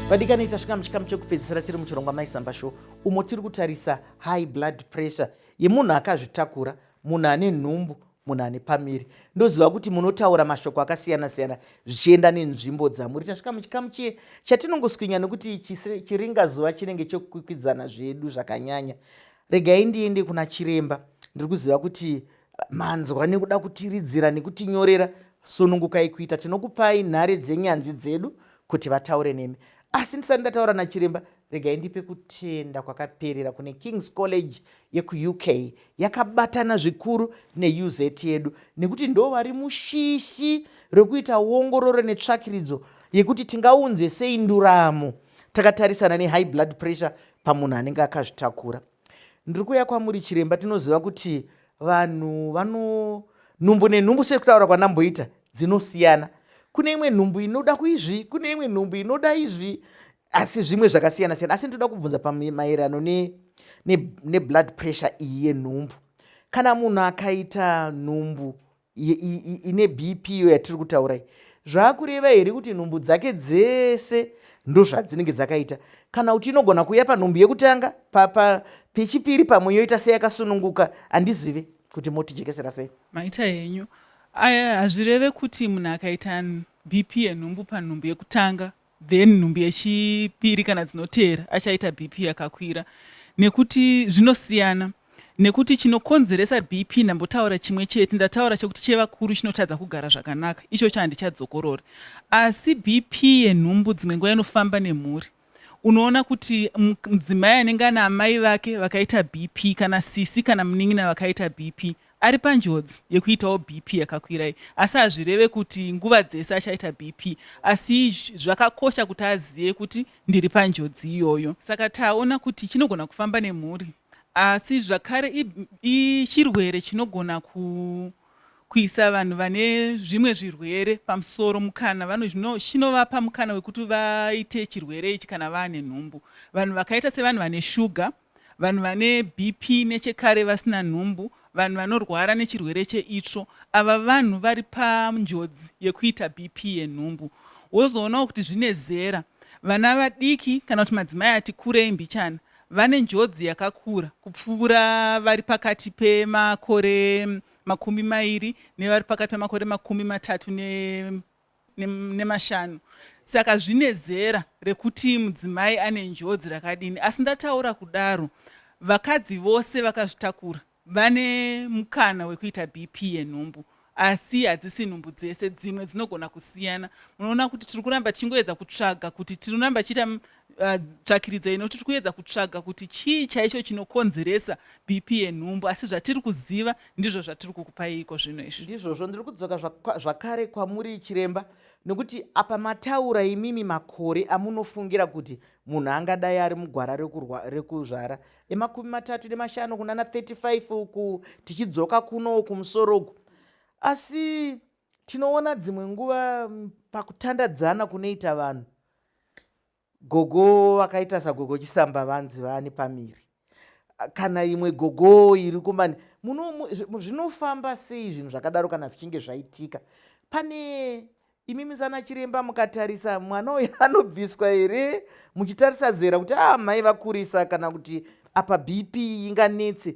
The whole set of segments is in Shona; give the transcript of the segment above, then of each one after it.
vadikani tasvika muchikamu chekupedzisira tiri muchirongwa maisamba show umo tiri kutarisa high blood pressure yemunhu akazvitakura, munhu ane nhumbu, munhu ane pamiri. Ndoziva kuti munotaura mashoko akasiyana siyana zvichienda nenzvimbo dzamuri. Tasvika muchikamu chatinongoswinya nekuti chiringa zuva chinenge chekukwikwidza zvedu zvakanyanya. Regai ndiende kuna chiremba. Ndiri kuziva kuti manzwa nekuda kutiridzira nekutinyorera sunungukai kuita. Tinokupai nhare dzenyanzvi dzedu kuti vataure nemi. Asi ndisati ndataura nachiremba, regai ndipe kutenda kwakaperera kune King's College yeku-UK yakabatana zvikuru neUZ yedu, nekuti ndo vari mushishi rekuita ongororo netsvakiridzo yekuti tingaunze sei nduramo takatarisana nehigh blood pressure pamunhu anenge akazvitakura. Ndiri kuuya kwamuri chiremba. Tinoziva kuti vanhu nhumbu nenhumbu sekutaura kwandamboita dzinosiyana. Kune imwe nhumbu inoda kuizvi, kune imwe nhumbu inoda izvi, asi zvimwe zvakasiyana siyana. Asi ndoda kubvunza pamaererano neblood pressure iyi yenhumbu. Kana munhu akaita nhumbu ine BP iyo yatiri kutaurai, zvaakureva here kuti nhumbu dzake dzese ndo zvadzinenge dzakaita, kana kuti inogona kuuya panhumbu yekutanga pechipiri pamwe yoita seyakasununguka? Handizive kuti motijekesera sei. Maita henyu hazvireve kuti munhu akaita BP yenhumbu panhumbu yekutanga then nhumbu yechipiri kana dzinoteera achaita BP yakakwira, nekuti zvinosiyana. Nekuti chinokonzeresa BP ndambotaura chimwe chete, ndataura chekuti chevakuru chinotadza kugara zvakanaka, icho chandichadzokorora. Asi BP yenhumbu dzimwe nguva inofamba nemhuri. Unoona kuti mudzimai anenge ana amai vake vakaita BP, kana sisi kana munin'ina vakaita BP, ari panjodzi yekuitawo BP yakakwirai. Asi hazvireve kuti nguva dzese achaita BP, asi zvakakosha kuti azive kuti ndiri panjodzi iyoyo. Saka taona kuti chinogona kufamba nemhuri, asi zvakare ichirwere chinogona kuisa vanhu vane zvimwe zvirwere pamusoro mukana. Chinovapa mukana wekuti vaite chirwere ichi kana vaane nhumbu. Vanhu vakaita sevanhu vane shuga, vanhu vane BP nechekare vasina nhumbu, vanhu vanorwara nechirwere cheitsvo, ava vanhu vari panjodzi yekuita BP yenhumbu. Wozoonawo kuti zvine zera. Vana vadiki kana kuti madzimai ati kurei mbichana vane njodzi yakakura kupfuura vari pakati pemakore 20 nevari pakati pemakore 35 ne5. Saka zvine zera rekuti mudzimai ane njodzi rakadini. Asi ndataura kudaro, vakadzi vose vakazvitakura vane mukana wekuita BP yenhumbu, asi hadzisi nhumbu dzese, dzimwe dzinogona kusiyana. Munoona kuti tiri kuramba tichingoedza kutsvaga kuti tinoramba chiita tsvakiridzo ino, tiri kuedza kutsvaga kuti chii chaicho chinokonzeresa BP yenhumbu, asi zvatiri kuziva ndizvo zvatiri kukupaiko zvino izvi. Ndizvozvo ndiri kudzoka zvakare kwamuri chiremba, nekuti apa mataura imimi makore amunofungira kuti munhu angadai ari mugwara rekuzvara e35 kunana 35 uku tichidzoka kuno kumusoro. Asi tinoona dzimwe nguva pakutandadzana kunoita vanhu, gogo akaita sagogo chisamba vanzi vaane pamiri, kana imwe gogo iri kumani. Zvinofamba sei zvinhu zvakadaro kana zvichinge zvaitika? Pane imimi sana chiremba mukatarisa mwana uyu anobviswa here muchitarisa zera kuti mai vakurisa, kana kuti apa BP inganetse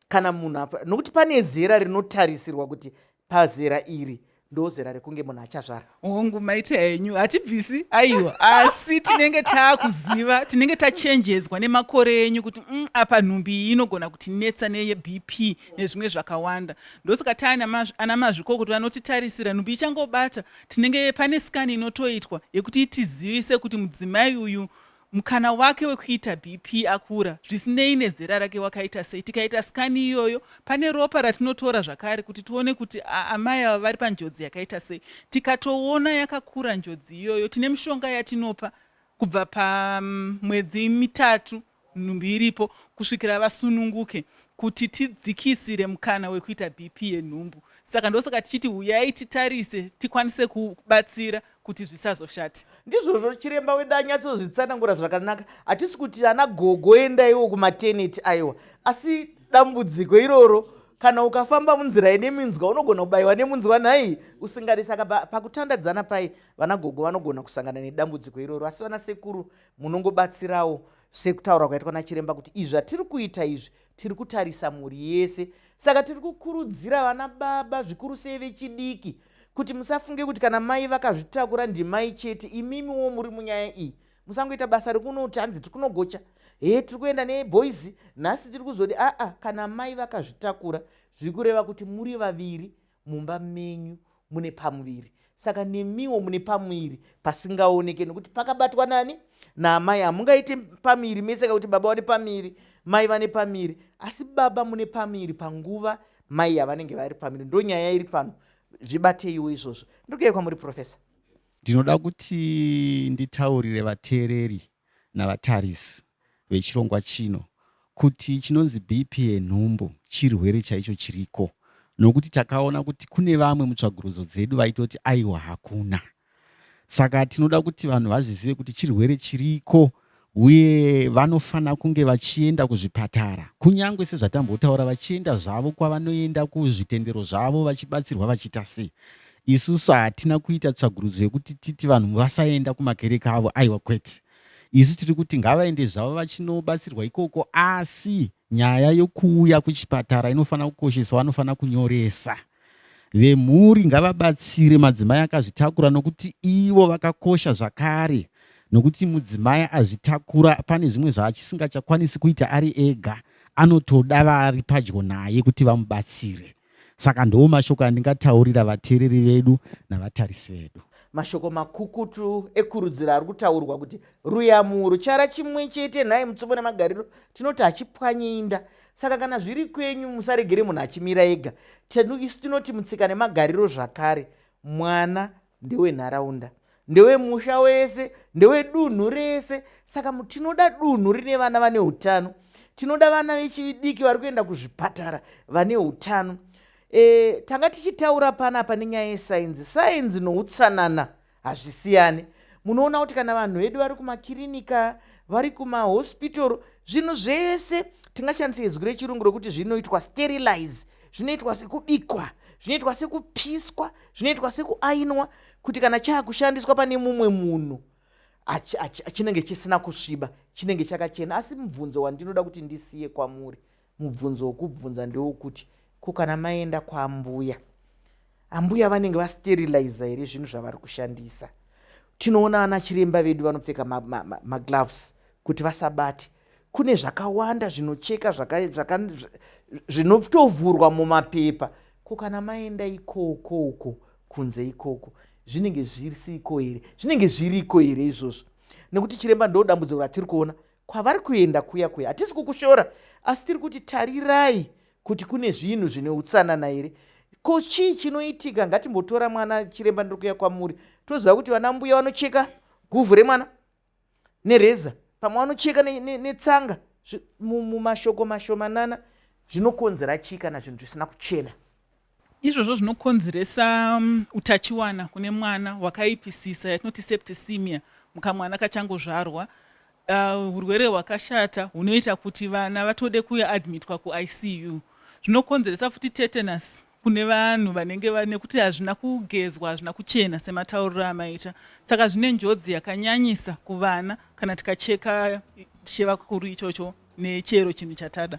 kana munhu nokuti pane zera rinotarisirwa kuti pazera iri ndo zera rekunge munhu achazvara. Hongu maita henyu hatibvisi aiwa, asi tinenge taakuziva, tinenge tachenjedzwa nemakore enyu kuti apa nhumbi iyi inogona kutinetsa neyeBP nezvimwe zvakawanda. Ndosaka taana ana mazvikokota vanotitarisira nhumbi ichangobata, tinenge pane skani inotoitwa yekuti itizivise kuti mudzimai uyu mukana wake wekuita BP akura, zvisinei nezera rake wakaita sei. Tikaita skani iyoyo, pane ropa ratinotora zvakare kuti tuone kuti amai ava vari panjodzi yakaita sei. Tikatoona yakakura njodzi iyoyo, tine mishonga yatinopa kubva pamwedzi 3 nhumbi iripo kusvikira vasununguke, kuti tidzikisire mukana wekuita BP yenhumbu. Saka ndosaka tichiti uyai titarise tikwanise kubatsira kuti zvisazoshata. Ndizvozvo chiremba wedu anyatsozvitsanangura zvakanaka. Hatisi kuti ana gogo endaiwo kumaternity aiwa, asi dambudziko iroro kana ukafamba munzira ine minzwa unogona kubayiwa nemunzwa nhai usingadi. Saka pakutandadzana pai vanagogo vanogona kusangana nedambudziko iroro, asi vana sekuru munongobatsirawo sekutaura kwaitwa nachiremba kuti izvi zvatiri kuita izvi tiri kutarisa mhuri yese. Saka tiri kukurudzira vana baba zvikuru sei vechidiki kuti musafunge kuti kana mai vakazvitakura ndimai chete, imimiwo muri munyaya iyi. Musangoita basa rekunoti hanzi tiri kunogocha, tiri kuenda neboys nhasi tiri kuzodi. Kana mai vakazvitakura zviri kureva kuti muri vaviri mumba menyu mune pamuviri. Saka nemiwo mune pamuviri pasingaoneke, nekuti pakabatwa nani namai. Hamungaiti pamuviri mese kuti baba vane pamuviri mai vane pamuviri, asi baba mune pamuviri panguva mai yavanenge vari pamuviri. Ndo nyaya iri pano, zvibateiwo izvozvo. Ndikuye kwamuri Profesa. Ndinoda kuti nditaurire vateereri navatarisi vechirongwa chino kuti chinonzi BP yenhumbu chirwere chaicho chiriko, nokuti takaona kuti kune vamwe mutsvagurudzo dzedu vaitoti aiwa hakuna. Saka tinoda kuti vanhu vazvizive kuti chirwere chiriko, uye vanofana kunge vachienda kuzvipatara, kunyange sezvatambotaura, vachienda zvavo kwavanoenda kuzvitendero zvavo vachibatsirwa vachiita sei. Isusu hatina kuita tsvagurudzo yekuti titi vanhu vasaenda kumakereke avo, aiwa kwete. Isu tiri kuti ngavaende zvavo vachinobatsirwa ikoko, asi nyaya yokuuya kuchipatara inofana kukosheswa, vanofana kunyoresa. Vemhuri ngavabatsire madzimai akazvitakura, nokuti ivo vakakosha zvakare, nokuti mudzimai azvitakura pane zvimwe zvaasingachakwanisi kuita ari ega, anotoda vari padyo naye kuti vamubatsire. Saka ndo mashoko andingataurira vateereri vedu navatarisi vedu. Mashoko makukutu ekurudziro ari kutaurwa kuti ruyamuro chara chimwe chete nhai mutsumo nemagariro tinoti achipwanyinda. Saka kana zviri kwenyu musaregere munhu achimira ega. Isu tinoti mutsika nemagariro zvakare, mwana ndewe nharaunda, ndewe musha wese, ndewe dunhu rese. Saka tinoda dunhu rine vana vane utano, tinoda vana vechidiki vari kuenda kuzvipatara vane utano. Tanga tichitaura panapa nenyaya yesainzi. Sainzi noutsanana hazvisiyane. Munoona kuti kana vanhu vedu vari kumakirinika, vari kumahospitoro, zvinhu zvese tingashandisa izwi rechirungu rokuti zvinoitwa sterilize, zvinoitwa sekubikwa, zvinoitwa sekupiswa, zvinoitwa sekuainwa, kuti kana chaakushandiswa pane mumwe munhu chinenge chisina kusviba, chinenge chakachena. Asi mubvunzo wandinoda kuti ndisiye kwamuri, mubvunzo wokubvunza ndewokuti kana maenda kwaambuya, ambuya vanenge vasteriliza here zvinhu zvavari kushandisa? Tinoona ana chiremba vedu vanopfeka magloves kuti vasabate. Kune zvakawanda zvinocheka zvinotovhurwa mumapepa. Kana maenda ikoko kunze ikoko, zvinenge zvisiko here? Zvinenge zviriko here izvozvo? Nekuti chiremba ndo dambudziko ratiri kuona kwavari kuenda kuya. Hatisi kukushora, asi tiri kuti tarirai kuti kune zvinhu zvine utsanana here. Ko chii chinoitika? Ngatimbotora mwana chiremba ndiri kuya kwamuri, toziva kuti vana mbuya vanocheka guvhu remwana nereza, pamwe vanocheka netsanga. Mumashoko mashomanana zvinokonzera chii kana zvinhu zvisina kuchena? Izvozvo zvinokonzeresa utachiwana kune mwana wakaipisisa, yatinoti septicemia, mukamwana kachangozvarwa. Urwere hwakashata hunoita kuti vana vatode kuadmitwa kuICU. Zvinokonzeresa futi tetanus kune vanhu vanenge nekuti hazvina kugezwa, hazvina kuchena sematauriro amaita. Saka zvine njodzi yakanyanyisa kuvana kana tikacheka chevakuru ichocho nechero chinhu chatada.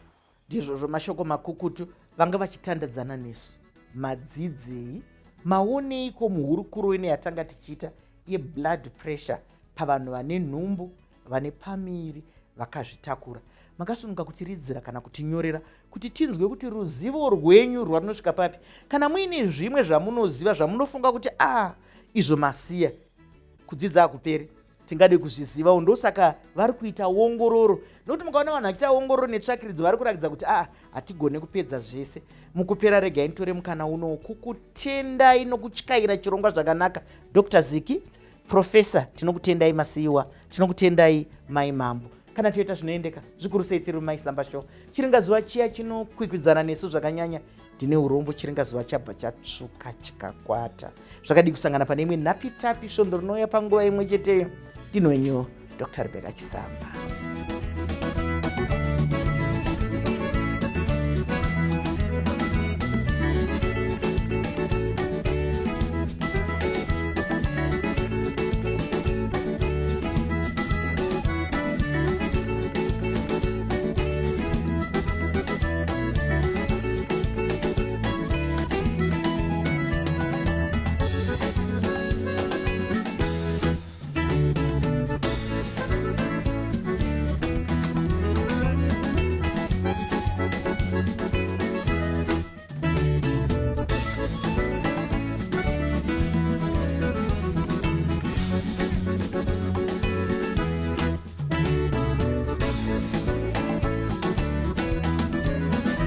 Ndizvozvo mashoko makukutu vanga vachitandadzana nesu. Madzidzei, maoneiko muhurukuro ine yatanga tichiita yeblood pressure pavanhu vane nhumbu, vane pamiri, vakazvitakura. Makasununga kutiridzira kana kutinyorera kuti tinzwe kuti ruzivo rwenyu rwanosvika papi. Kana muine zvimwe zvamunoziva zvamunofunga kuti izvo masiya, kudzidza hakuperi, tingade kuzvizivawo. Ndosaka vari kuita ongororo, nokuti mukaona vanhu vachiita ongororo netsvakiridzo vari kurakidza kuti hatigone kupedza zvese. Mukupera regai nitore mukana uno kukutendai nokutyaira chirongwa zvakanaka. Dr. Ziki, Profesa, tinokutendai masiyiwa, tinokutendai mai mambo. Kana toita zvinoendeka zvikuru sei tiri mumaisamba show. Chiringazuva chiya chinokwikwidzana nesu zvakanyanya, ndine urombo. Chiringazuva chabva chatsvuka chikakwata, zvakadi kusangana pane imwe nhapitapi svondo rinouya panguva imwe cheteyo. Ndinonyo Dr. Rebecca Chisamba.